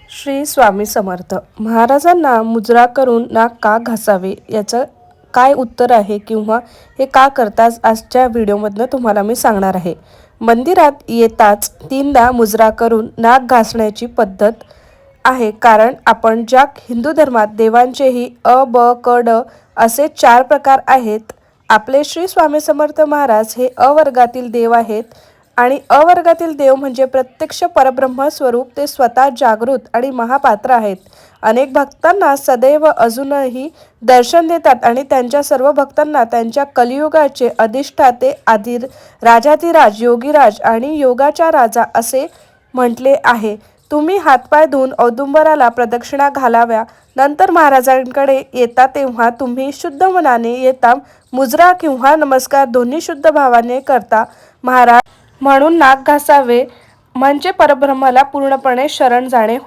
श्री स्वामी समर्थ. महाराजांना मुजरा करून नाक का घासावे याचं काय उत्तर आहे किंवा हे का करतात आजच्या व्हिडिओमधनं तुम्हाला मी सांगणार आहे. मंदिरात येताच तीनदा मुजरा करून नाक घासण्याची पद्धत आहे, कारण आपण ज्या हिंदू धर्मात देवांचेही अ ब क ड असे 4 प्रकार आहेत. आपले श्री स्वामी समर्थ महाराज हे अ वर्गातील देव आहेत आणि अ वर्गातील देव म्हणजे प्रत्यक्ष परब्रह्म स्वरूप. ते स्वतः जागृत आणि महापात्र आहेत. अनेक भक्तांना सदैव अजूनही दर्शन देतात आणि त्यांच्या सर्व भक्तांना त्यांच्या कलियुगाचे अधिष्ठाते राजाधिराज योगीराज आणि योगाचा राजा असे म्हटले आहे. तुम्ही हातपाय धुवून औदुंबराला प्रदक्षिणा घालाव्या. नंतर महाराजांकडे येता तेव्हा तुम्ही शुद्ध मनाने येता. मुजरा किंवा नमस्कार दोन्ही शुद्ध भावाने करता. महाराज म्हणून नाक घासावे म्हणजे परब्रह्माला पूर्णपणे शरण जाणे होय.